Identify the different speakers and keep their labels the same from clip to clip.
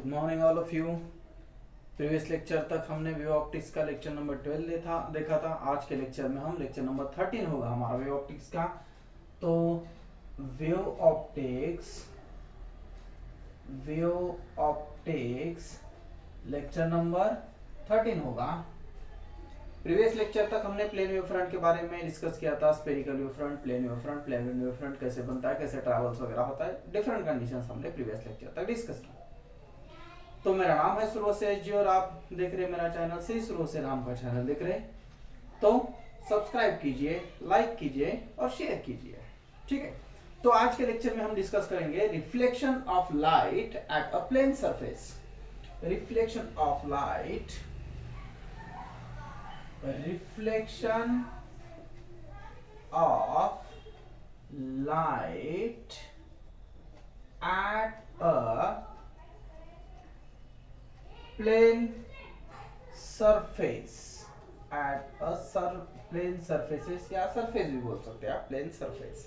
Speaker 1: Good morning all of you. Previous lecture तक हमने wave optics का लेक्चर नंबर 12 देखा था। आज के लेक्चर में हम लेक्चर नंबर 13 होगा हमारा वेव ऑप्टिक्स का। तो वेव ऑप्टिक्स लेक्चर नंबर 13 होगा। प्रीवियस लेक्चर तक हमने प्लेन वेव फ्रंट के बारे में डिस्कस किया था। Spherical wave front, plane wave front कैसे बनता है, कैसे ट्रैवल्स वगैरह होता है, डिफरेंट कंडीशंस हमने प्रीवियस लेक्चर तक डिस्कस किया। तो मेरा नाम है सुरो से जी और आप देख रहे हैं मेरा चैनल श्री सुरो से नाम का चैनल देख रहे हैं। तो सब्सक्राइब कीजिए, लाइक कीजिए और शेयर कीजिए, ठीक है। तो आज के लेक्चर में हम डिस्कस करेंगे reflection of light at a plane surface. Reflection of light, reflection of light at a plane surface, at a plane surfaces या सरफेस भी बोल सकते हैं आप, प्लेन सरफेस,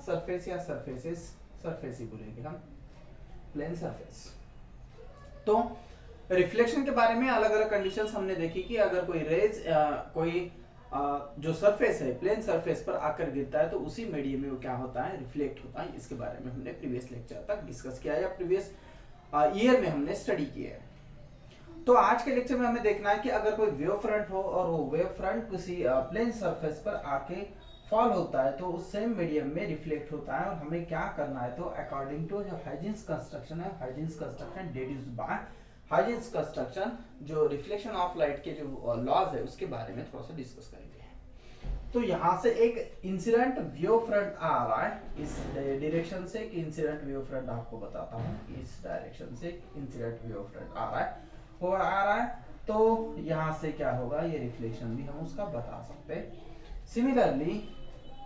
Speaker 1: सरफेस या सरफेसेस, सरफेस ही बोलेंगे हम, प्लेन सरफेस। तो रिफ्लेक्शन के बारे में अलग अलग कंडीशंस हमने देखी कि अगर कोई रेज जो सरफेस है प्लेन सरफेस पर आकर गिरता है तो उसी मीडियम में वो क्या होता है, रिफ्लेक्ट होता है। इसके बारे में हमने प्रीवियस लेक्चर तक डिस्कस किया या प्रीवियस ईयर में हमने स्टडी किया है। तो आज के लेक्चर में हमें देखना है कि अगर कोई वेव फ्रंट हो और वो वेव फ्रंट किसी प्लेन सरफेस पर आके फॉल होता है तो उस सेम मीडियम में रिफ्लेक्ट होता है और हमें क्या करना है। तो अकॉर्डिंग टू जो हाइजेंस कंस्ट्रक्शन है, Huygens construction deduced by Huygens construction, जो रिफ्लेक्शन ऑफ लाइट के जो लॉज है उसके बारे में थोड़ा सा डिस्कस करेंगे। तो यहाँ से एक इंसिडेंट वेव फ्रंट आ रहा है इस डायरेक्शन से, कि इंसिडेंट वेव फ्रंट आपको बताता हूँ, इस डायरेक्शन से इंसिडेंट वेव फ्रंट आ रहा है, वो आ रहा है। तो यहाँ से क्या होगा, ये रिफ्लेक्शन भी हम उसका बता सकते हैं। सिमिलरली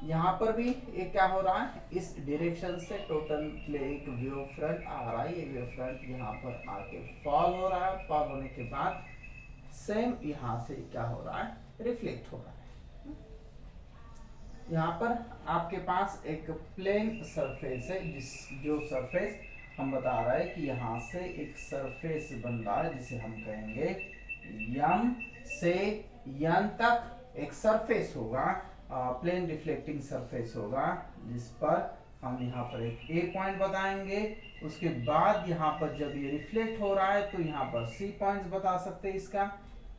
Speaker 1: यहाँ पर भी एक क्या हो रहा है, इस डायरेक्शन से टोटल एक वेव फ्रंट आ रहा है, ये वेव फ्रंट यहाँ पर आके फॉल हो रहा है, फॉल होने के बाद सेम यहाँ से क्या हो रहा है, रिफ्लेक्ट हो रहा है। यहाँ पर आपके पास एक प्लेन सरफेस है, जो सरफेस हम बता रहे हैं कि यहाँ से एक सरफेस बन रहा है जिसे हम कहेंगे यम से यन तक एक सरफेस होगा, प्लेन रिफ्लेक्टिंग सरफेस होगा, जिस पर हम यहाँ पर एक ए पॉइंट बताएंगे। उसके बाद यहाँ पर जब ये रिफ्लेक्ट हो रहा है तो यहाँ पर सी पॉइंट बता सकते हैं इसका,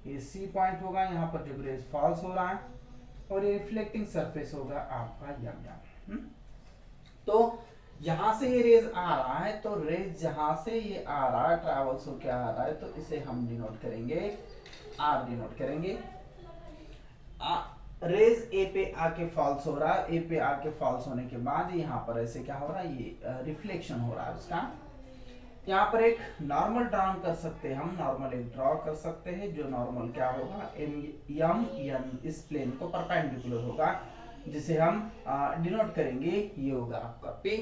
Speaker 1: ये सी पॉइंट होगा यहाँ पर जब रेज फॉल्स हो रहा है, और ये रिफ्लेक्टिंग सरफेस होगा आपका यम। तो यहां से ये रेज आ रहा है, तो रेज जहां से ये आ रहा है, ट्रैवल्स होकर आ रहा है, तो इसे हम डिनोट करेंगे, आर डिनोट करेंगे। रेज ए पे आके फॉल्स हो रहा है, ए पे आके फॉल्स होने के बाद यहाँ पर ऐसे क्या हो रहा है, ये रिफ्लेक्शन हो रहा है उसका। यहाँ पर एक नॉर्मल ड्रॉ कर सकते हैं हम, नॉर्मल एक ड्रॉ कर सकते हैं, जो नॉर्मल क्या होगा, एम एन इस प्लेन को परपेंडिकुलर होगा, जिसे हम डिनोट करेंगे, ये होगा आपका पे।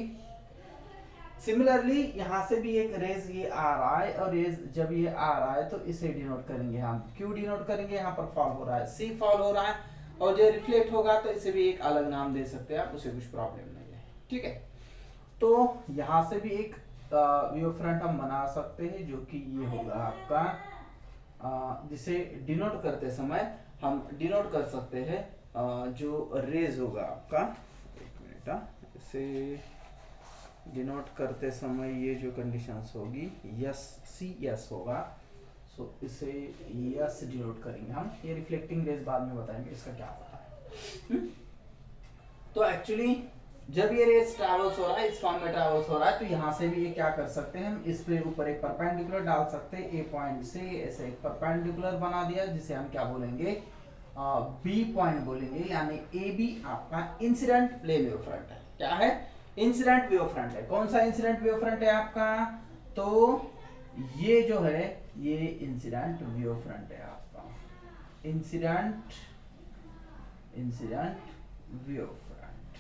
Speaker 1: सिमिलरली यहाँ से भी एक रेज ये आ रहा है, और रेज जब ये आ रहा है तो इसे डिनोट करेंगे हम, क्यों डिनोट करेंगे, यहाँ पर फॉल हो रहा है, सी फॉल हो रहा है, और जो रिफ्लेक्ट होगा तो इसे भी एक अलग नाम दे सकते हैं आप, उसे कुछ प्रॉब्लम नहीं है, ठीक है। तो यहाँ से भी एक वेव फ्रंट हम बना सकते हैं, जो कि ये होगा आपका, जिसे डिनोट करते समय हम डिनोट कर सकते हैं जो रेज होगा आपका, एक मिनट, इसे डिनोट करते समय ये जो कंडीशंस होगी, यस सी यस होगा, सो इसे यस डिनोट करेंगे हम। ये रिफ्लेक्टिंग रेज बाद में बताएंगे इसका क्या होता है। तो एक्चुअली जब ये रेज ट्रैवल्स हो रहा है, इस फॉर्म में ट्रैवल्स हो रहा है, तो यहाँ से भी ये क्या कर सकते हैं हम, इस पे ऊपर एक परपेंडिकुलर डाल सकते हैं, ए पॉइंट से ऐसे एक परपेंडिकुलर बना दिया, जिसे हम क्या बोलेंगे, बी पॉइंट बोलेंगे, यानी ए बी आपका इंसिडेंट प्लेन वेव फ्रंट है। क्या है, इंसिडेंट वेव फ्रंट है। कौन सा इंसिडेंट वेव फ्रंट है आपका, तो ये जो है ये इंसिडेंट वेव फ्रंट है आपका, इंसिडेंट वेव फ्रंट।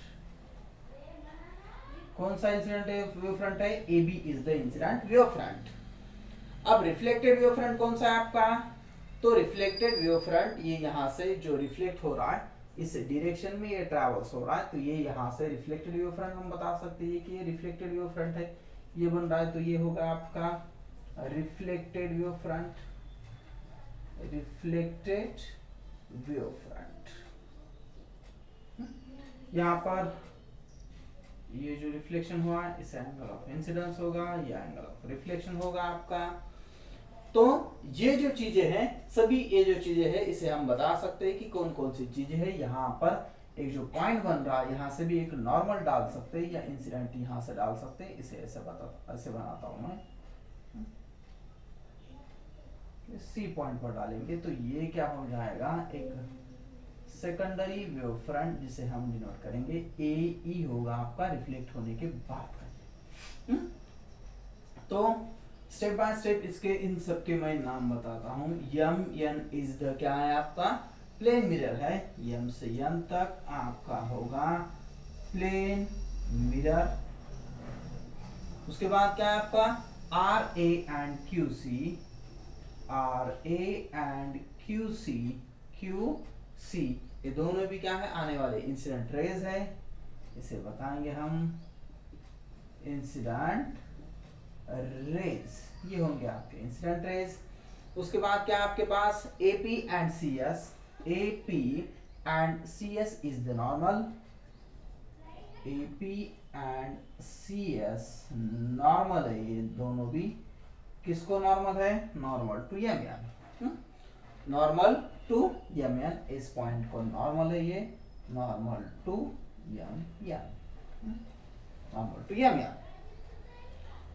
Speaker 1: कौन सा इंसिडेंट वेव फ्रंट है, A B is the incident wave front. अब रिफ्लेक्टेड वेव फ्रंट कौन सा है आपका, तो रिफ्लेक्टेड वेव फ्रंट ये यहाँ से जो रिफ्लेक्ट हो रहा है, इस डायरेक्शन में ये ट्रैवल्स हो रहा है, तो ये यहाँ से रिफ्लेक्टेड वेव फ्रंट हम बता सकते हैं कि ये रिफ्लेक्टेड वेव फ्रंट है, ये बन रहा है, तो ये होगा आपका reflected view front, reflected view front. यहाँ पर ये जो रिफ्लेक्शन हुआ इस एंगल ऑफ इंसिडेंस होगा, ये एंगल ऑफ रिफ्लेक्शन होगा आपका। तो ये जो चीजें हैं, सभी ये जो चीजें हैं इसे हम बता सकते हैं कि कौन कौन सी चीजें हैं। यहाँ पर एक जो पॉइंट बन रहा है यहाँ से भी एक नॉर्मल डाल सकते हैं या इंसिडेंट यहाँ से डाल सकते हैं। इसे ऐसे बनाता हूं मैं, सी पॉइंट पर डालेंगे तो ये क्या हो जाएगा, एक सेकेंडरी वेव फ्रंट जिसे हम डिनोट करेंगे ए ई होगा आपका रिफ्लेक्ट होने के बाद का। तो स्टेप बाय स्टेप इसके इन सब के मैं नाम बताता हूं। यम एन इज द क्या है आपका प्लेन मिरर है, यम से एन तक आपका होगा प्लेन मिरर। उसके बाद क्या है आपका R A and Q C, R A and Q C ये दोनों भी क्या है आने वाले इंसिडेंट रेज है, इसे बताएंगे हम इंसिडेंट रेज। ये होंगे आपके इंसिडेंट रेज। उसके बाद क्या आपके पास AP and CS, AP and CS is the normal, AP and CS normal है। ये दोनों भी किसको नॉर्मल है, normal to MN, normal to MN, इस पॉइंट को नॉर्मल है ये, normal to MN, normal to MN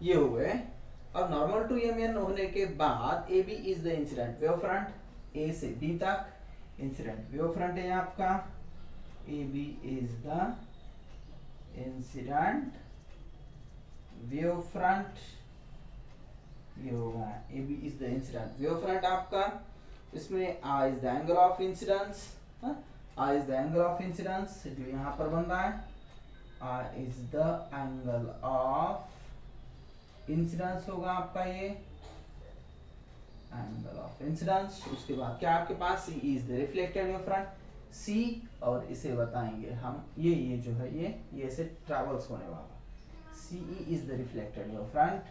Speaker 1: ये हुए। अब नॉर्मल टू MN होने के बाद AB is the incident wave front, A से B तक इंसिडेंट वेव फ्रंट है आपका, AB is the incident wave front. ये होगा AB is the incident wave front आपका। इसमें I is the angle of incidence, I is the angle of incidence जो यहाँ पर बन रहा है, I is the angle of incidence होगा आपका ये एंगल ऑफ इंसिडेंस। उसके बाद क्या आपके पास C is the reflected wave front, C और इसे बताएंगे हम ये जो है ये से ट्रैवल्स होने वाला, CE is the reflected wave front,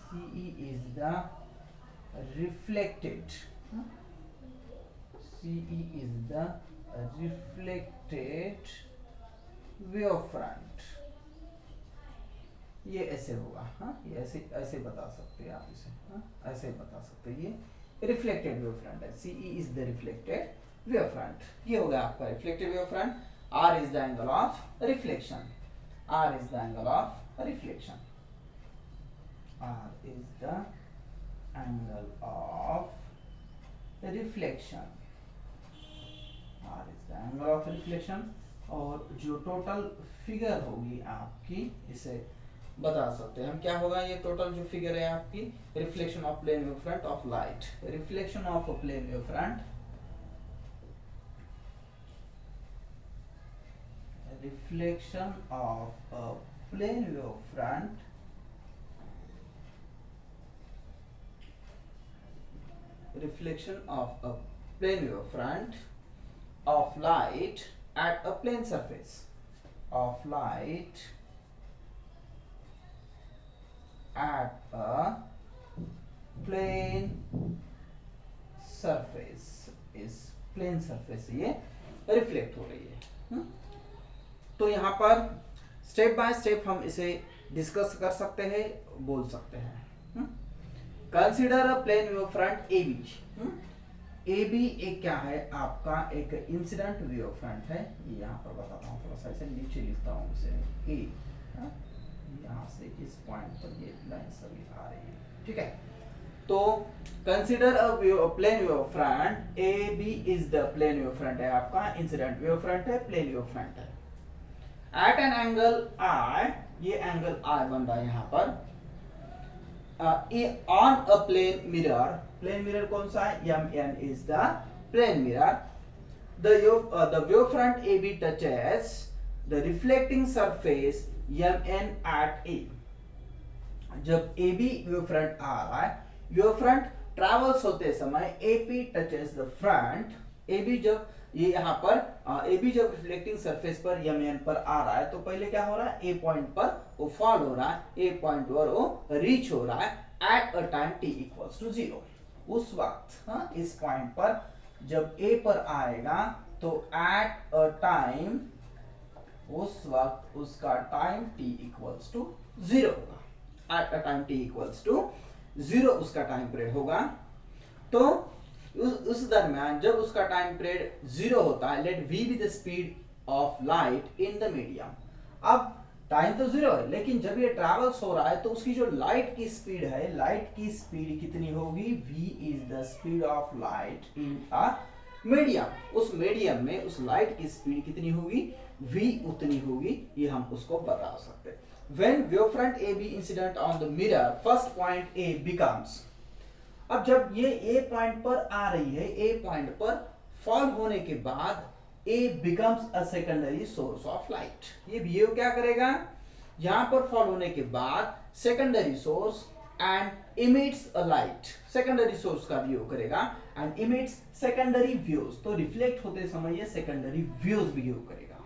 Speaker 1: CE is the reflected, CE is the reflected wave front. ये ऐसे होगा, हाँ ये ऐसे बता सकते हैं आप इसे, हाँ ऐसे बता सकते हैं ये रिफ्लेक्टेड वेव फ्रंट है, CE is the reflected wave front. ये होगा आपका reflected wave front. R is the angle of reflection, R is the angle of reflection, R is the angle of reflection, R is the angle of reflection. और जो total figure होगी आपकी इसे बता सकते हैं हम, क्या होगा ये टोटल जो फिगर है आपकी, reflection of plane wave front of light, reflection of a plane wave front, reflection of a plane wave front, reflection of a plane wave front of light at a plane surface, of light at a plane surface, इस plane surface से ये reflect हो रही है। तो यहाँ पर step by step हम इसे डिस्कस कर सकते हैं, बोल सकते हैं। Consider a plane wave front AB, AB एक क्या है आपका एक इंसिडेंट वेव फ्रंट है। ये यहाँ पर बताता हूँ, थोड़ा सा इसे नीचे लिखता हूँ इसे A, यहाँ से इस पॉइंट पर ये लाइन सभी आ रही है, ठीक है। तो consider a plane wave front, AB is the plane wave front है आपका, इंसिडेंट वेव फ्रंट है, प्लेन वेव फ्रंट है। एट एन एंगल I, ये एंगल I बन रहा है यहाँ पर, on a plane mirror, plane mirror कौन सा है, MN is the plane mirror, the wavefront AB touches the reflecting surface MN at A। जब AB wavefront आ रहा है, wavefront travels होते समय AP touches the front, AB जब ये यहाँ पर AB जब रिफ्लेक्टिंग सरफेस पर MN पर आ रहा है तो पहले क्या हो रहा है, A पॉइंट पर वो फॉल हो रहा है, A पॉइंट पर वो रीच हो रहा है, at a time t equals to 0। उस वक्त, हाँ, इस पॉइंट पर जब a पर आएगा तो एट अ टाइम, उस वक्त उसका टाइम t इक्वल्स टू 0 होगा। At a time t equals to 0 उसका टाइम पीरियड होगा। तो उस दरमियान जब उसका टाइम पीरियड 0 होता है, let v be the speed of light in the medium. अब टाइम तो 0 है, लेकिन जब ये ट्रैवल्स हो रहा है तो उसकी जो लाइट की स्पीड है, लाइट की स्पीड कितनी होगी? v is the speed of light in a medium. उस मीडियम में उस लाइट की स्पीड कितनी होगी? v उतनी होगी। ये हम उसको बता सकते हैं। When wavefront AB incident on the mirror, first point A becomes, अब जब ये A पॉइंट पर आ रही है, A पॉइंट पर फॉल होने के बाद A becomes a secondary source of light। ये बिहेव क्या करेगा? यहां पर फॉल होने के बाद secondary source and emits a light, secondary source का बिहेव करेगा एंड इमिट्स सेकेंडरी व्यूज। तो रिफ्लेक्ट होते समय ये सेकेंडरी व्यूज बिहेव करेगा।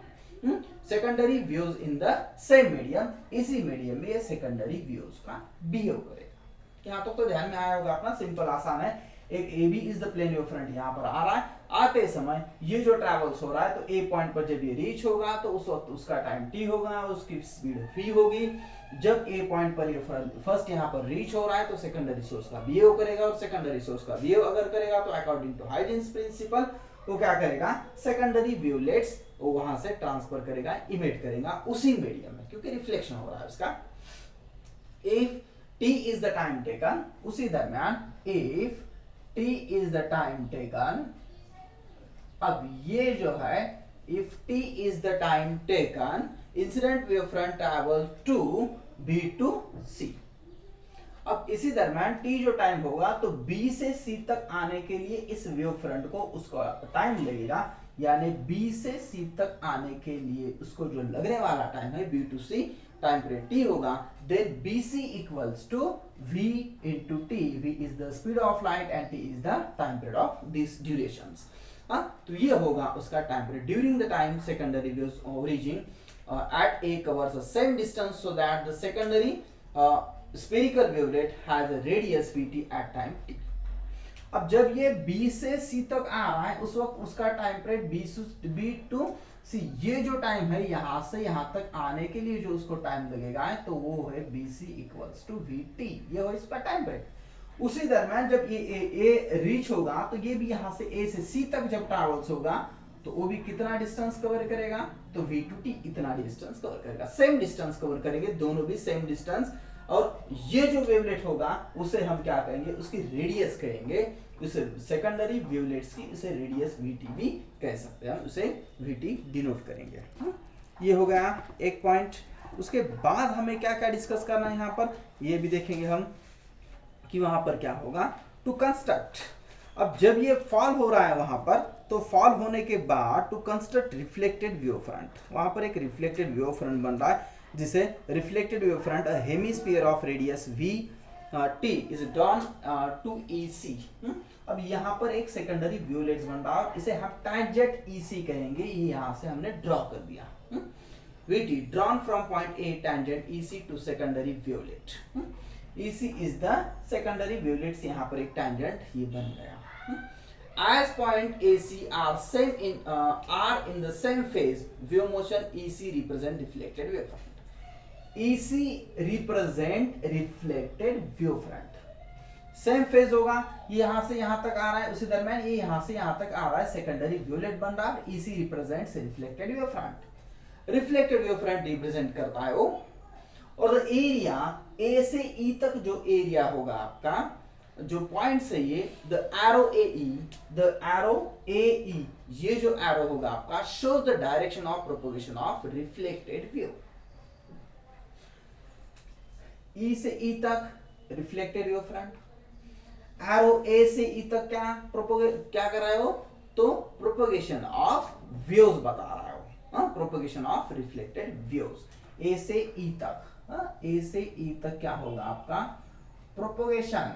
Speaker 1: Secondary views in the same medium, इसी मीडियम में ये सेकेंडरी व्यूज का बिहेव करेगा। यहाँ तो ध्यान में आया होगा अपना, सिंपल आसान है। एक AB is the plane wave front यहाँ पर आ रहा है, आते समय ये जो ट्रैवल्स हो रहा है तो A पॉइंट पर जब ये रीच होगा तो उस वक्त उसका टाइम t होगा, उसकी स्पीड v होगी। जब A पॉइंट पर ये फर्स्ट यहाँ पर रीच हो रहा है तो सेकेंडरी सोर्स का बिहेव करेगा, और सेकेंडरी सोर्स का बिहेव अगर करेगा तो अकॉर्डिंग टू हाइजेंस प्रिंसिपल वो क्या करेगा? सेकेंडरी वेवलेट्स वो वहां से ट्रांसफर करेगा, इमिट करेगा उसी मीडियम में, क्योंकि रिफ्लेक्शन हो रहा है उसका। If t is the time taken, उसी दरमियान if t is the time taken, अब ये जो है if t is the time taken, incident wavefront travels to B to C। अब इसी दरमियान t जो टाइम होगा तो B से C तक आने के लिए इस वेव फ्रंट को उसका टाइम लगेगा, यानी B से C तक आने के लिए उसको जो लगने वाला टाइम है B to C time period t होगा। then BC equals to V into T। V is the speed of light and T is the time period of these durations। तो ये होगा उसका time period. During the time secondary waves origin at A covers the same distance so that the secondary spherical wavelet has a radius Vt at time t। अब जब ये B से C तक आ रहा है उस वक्त उसका time period B to C, ये जो टाइम है यहां से यहां तक आने के लिए जो उसको टाइम लगेगा तो वो है BC इक्वल्स टू VT। ये हो इसका टाइम पीरियड। उसी दरमियान जब ये A रीच होगा तो ये भी यहां से A से C तक जब ट्रैवल्स होगा तो वो भी कितना डिस्टेंस कवर करेगा? तो V to T इतना डिस्टेंस कवर करेगा, सेम डिस्टेंस कवर करेंगे, दोनों भी सेम डिस्टेंस। और ये जो वेवलेट होगा उसे हम क्या कहेंगे? उसकी रेडियस कहेंगे, उसे सेकेंडरी वेवलेट्स की उसे रेडियस VT भी कह सकते हैं, हम उसे VT डिनोट करेंगे। ये हो गया एक पॉइंट। उसके बाद हमें क्या क्या डिस्कस करना है यहाँ पर, ये भी देखेंगे हम कि वहां पर क्या होगा। टू कंस्ट्रक्ट, अब जब ये फॉल हो रहा है वहां पर तो फॉल होने के बाद to construct reflected wave front, वहां पर एक रिफ्लेक्टेड वेव फ्रंट बन रहा है जिसे reflected wave front hemisphere of radius V T is drawn to EC। अब यहाँ पर एक सेकेंडरी वेवलेट्स बन रहा है, इसे हम टैंजेंट EC कहेंगे, ये यहाँ से हमने ड्रॉ कर दिया। VT drawn from point A tangent EC to secondary wavelet। EC is the secondary wavelets, यहाँ पर एक tangent ये बन गया। As point AC are in the same phase, wave motion EC represent reflected wave front। EC represent reflected wave front, same phase होगा, ये यहां से यहां तक आ रहा है, उसी दरमियान ये यहां से यहां तक आ रहा है, सेकेंडरी वेवलेट बन रहा है। EC represents reflected wave front, reflected wave front represent करता है वो। और एरिया A से E तक जो एरिया होगा आपका, जो पॉइंट से ये द एरो AE, ये जो एरो होगा आपका shows the direction of propagation of reflected wave. E से E तक reflected wave front, arrow A से E तक क्या कर रहा है वो? तो प्रोपगेशन ऑफ वेव्स बता रहा है वो, propagation of reflected waves. A से E तक, A से E तक क्या होगा आपका? Propagation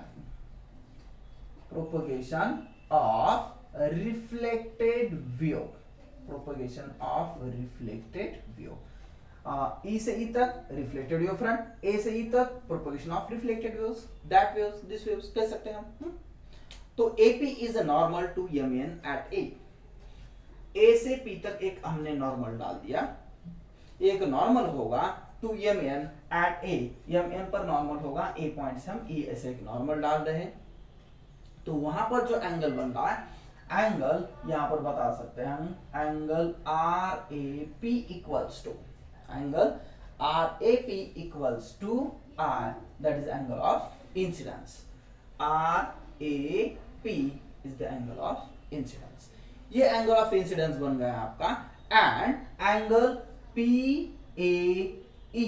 Speaker 1: of reflected wave, propagation of reflected wave. E से E तक रिफ्लेक्टेड वेव फ्रंट, A से E तक propagation of reflected waves, that waves, this waves कह सकते हैं हम। तो AP is a normal to MN at A से P तक एक हमने नॉर्मल डाल दिया, एक नॉर्मल होगा to MN at A, MN पर नॉर्मल होगा, A पॉइंट से हम E ऐसे एक नॉर्मल डाल रहे हैं। तो वहां पर जो एंगल बन रहा है, एंगल यहां पर बता सकते हैं हम, angle RAP equals to, angle RAP equals to R, that is angle of incidence. RAP is the angle of incidence. ये एंगल ऑफ इंसिडेंस बन गया आपका। And angle PAE,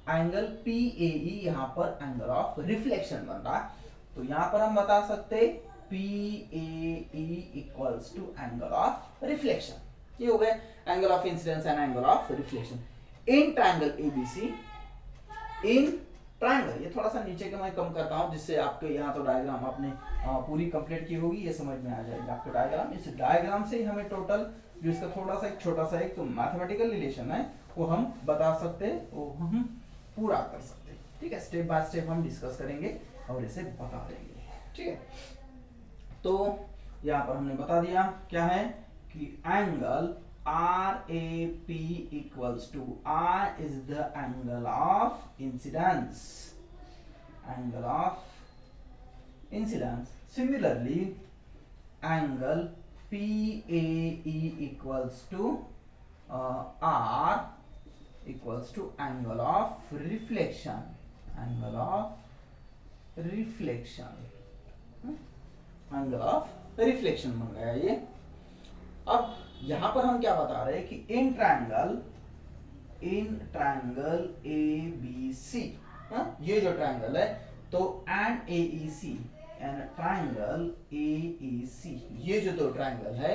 Speaker 1: angle PAE यहां पर एंगल ऑफ रिफ्लेक्शन बन रहा है। तो यहां पर हम बता सकते PAE equals to angle of reflection. ये हो गए angle of incidence and angle of reflection in triangle ABC, in triangle. ये थोड़ा सा नीचे के मैं कम करता हूं जिससे आपके यहाँ तो डायग्राम आपने पूरी कंप्लीट की होगी, ये समझ में आ जाएगा आपका डायग्राम। इस डायग्राम से ही हमें टोटल जो इसका थोड़ा सा एक छोटा सा एक तो मैथमेटिकल रिलेशन है वो हम बता सकते हैं, वो हम पूरा कर सकते हैं। ठीक है, स्टेप बाय स्टेप हम डिस्कस करेंगे और इसे बता देंगे। ठीक है, तो यहाँ पर हमने बता दिया क्या है कि angle RAP equals to R is the angle of incidence, angle of incidence. Similarly, angle PAE equals to R equals to angle of reflection, angle of reflection, angle of reflection बन गया ये। अब यहां पर हम क्या बता रहे हैं कि इन ट्रायंगल ABC, ये जो ट्रायंगल है, तो and AEC, and triangle AEC, ये जो दो ट्रायंगल है,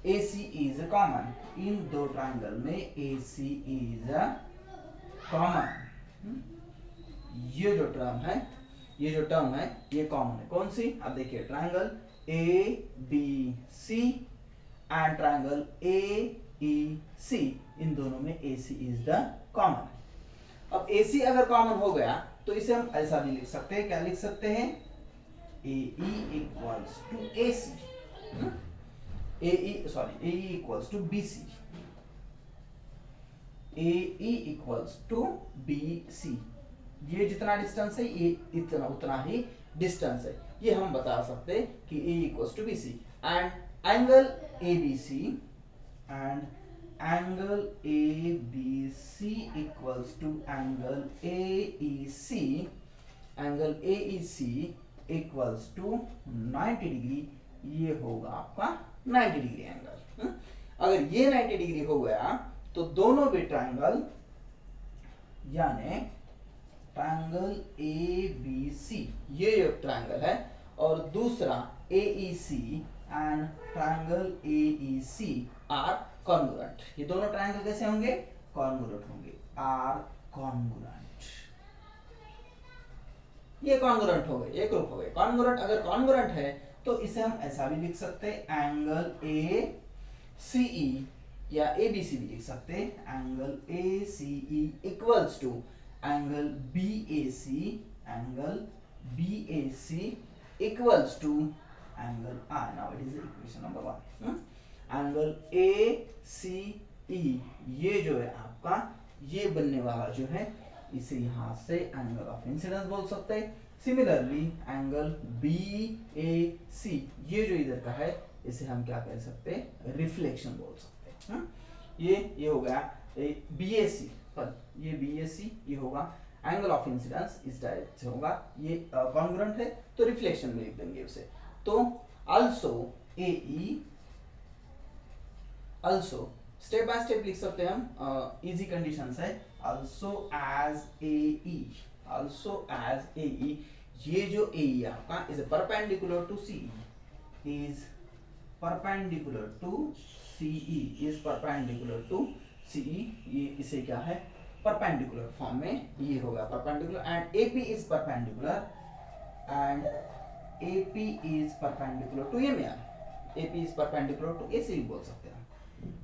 Speaker 1: AC इज कॉमन, इन दो ट्रायंगल में AC इज कॉमन। ये जो टर्म है, ये जो टर्म है ये कॉमन है। कौन सी? अब देखिए triangle ABC and triangle AEC, इन दोनों में AC इज द कॉमन। अब AC अगर कॉमन हो गया तो इसे हम ऐसा भी लिख सकते हैं, क्या लिख सकते हैं? AE equals to AC, AE equals to BC, AE equals to BC। ये जितना डिस्टेंस है ये इतना उतना ही डिस्टेंस है, ये हम बता सकते हैं कि A equals to BC and angle ABC, and angle ABC equals to angle AEC, angle AEC equals to 90 degree, ये होगा आपका 90 डिग्री एंगल। अगर ये 90 डिग्री हो गया तो दोनों भी ट्रायंगल, यानी ट्रायंगल ABC, ये एक ट्रायंगल है, और दूसरा AEC and triangle AEC are congruent. ये दोनों ट्रायंगल कैसे होंगे? कॉन्ग्रुएंट होंगे, आर कॉन्ग्रुएंट। ये कॉन्ग्रुएंट हो गए, एक ग्रुप हो गए कॉन्ग्रुएंट। अगर कॉन्ग्रुएंट है तो इसे हम ऐसा भी लिख सकते हैं, एंगल ACE या ABC भी लिख सकते हैं, angle ACE equals to angle BAC, angle BAC equals to angle I. Now it is equation number 1। Angle ACE, ये जो है आपका, ये बनने वाला जो है, इसे यहां से एंगल ऑफ इंसिडेंस बोल सकते हैं। सिमिलरली एंगल BAC, ये जो इधर का है, इसे हम क्या कह सकते हैं? रिफ्लेक्शन बोल सकते हैं। ये हो गया BAC, ये BAC, ये होगा एंगल ऑफ इंसिडेंस, इस डायरेक्ट से होगा, ये कॉन्ग्रुएंट है तो रिफ्लेक्शन में लिख देंगे उसे। तो also AE, also step by step लिख सकते हैं हम, इजी कंडीशंस है। Also as AE, also as AE, ये जो AE आपका is perpendicular to CE, is perpendicular to CE, is perpendicular to CE, ये इसे क्या है? परपेंडिकुलर फॉर्म में ये होगा perpendicular, and AP is perpendicular, and AP is perpendicular to MN, AP is perpendicular to AC भी बोल सकते हैं,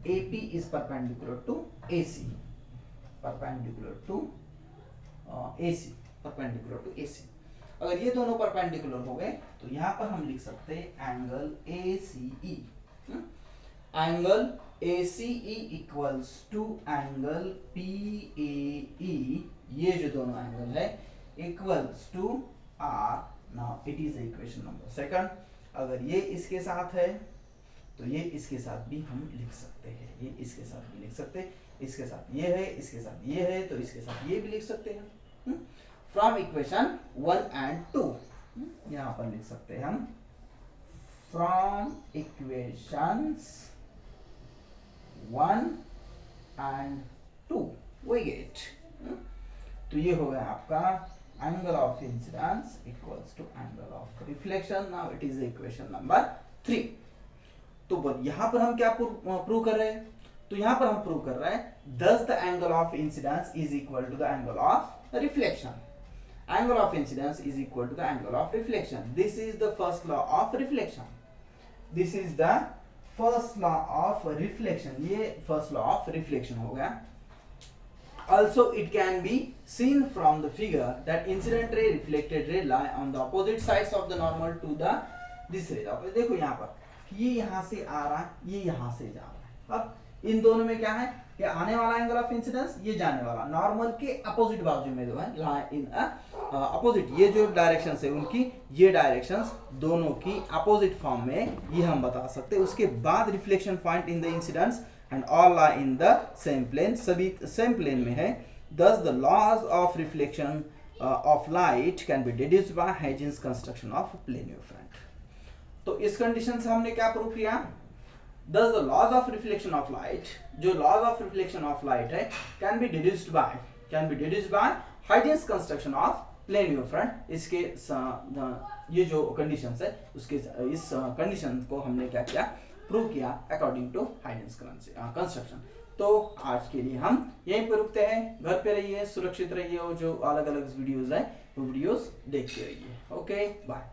Speaker 1: AP is perpendicular to AC, perpendicular to AC, perpendicular to AC। अगर ये दोनों परपेंडिकुलर हो गए तो यहाँ पर हम लिख सकते हैं angle ACE। Angle ACE equals to angle PAE, ये जो दोनों एंगल है equals to R। Now it is equation number second. अगर ये इसके साथ है तो ये इसके साथ भी हम लिख सकते हैं, ये इसके साथ भी लिख सकते हैं, इसके साथ ये है, इसके साथ ये है, तो इसके साथ ये भी लिख सकते हैं। फ्रॉम इक्वेशन 1 एंड 2 यहां पर लिख सकते हैं हम from equations 1 and 2 we get. तो ये हो गया आपका angle of incidence equals to angle of reflection. Now it is equation number 3। तो यहां पर हम क्या प्रूव कर रहे हैं? तो यहां पर हम प्रूव कर रहे हैं thus the angle of incidence is equal to the angle of reflection. Angle of incidence is equal to the angle of reflection. This is the first law of reflection. This is the first law of reflection. ये first law of reflection हो गया। Also it can be seen from the figure that incident ray reflected ray lie on the opposite sides of the normal to the this ray। अब देखो यहाँ पर ये यहाँ से आ रहा है, ये यहाँ से जा रहा है। अब इन दोनों में क्या है कि आने वाला एंगल ऑफ इंसिडेंस, ये जाने वाला नॉर्मल के अपोजिट बाजू में जो है लाई इन अपोजिट, ये जो डायरेक्शन है उनकी, ये डायरेक्शंस दोनों की अपोजिट फॉर्म में ये हम बता सकते हैं। उसके बाद reflection point in the incidence and all lie in the same plane, सभी सेम प्लेन में है। thus the laws of reflection of light can be deduced by Huygens construction of plane wave front। तो इस condition से हमने क्या prove किया? Thus the laws of reflection of light, जो laws of reflection of light है can be deduced by Huygens construction of plane wave front। इसके ये जो कंडीशंस है उसके इस कंडीशन को हमने क्या किया? प्रूव किया अकॉर्डिंग टू Huygens कंस्ट्रक्शन। तो आज के लिए हम यहीं पर रुकते हैं। घर पे रहिए, सुरक्षित रहिए और जो अलग अलग वीडियोस है वो वीडियोस देखते रहिए। Okay bye.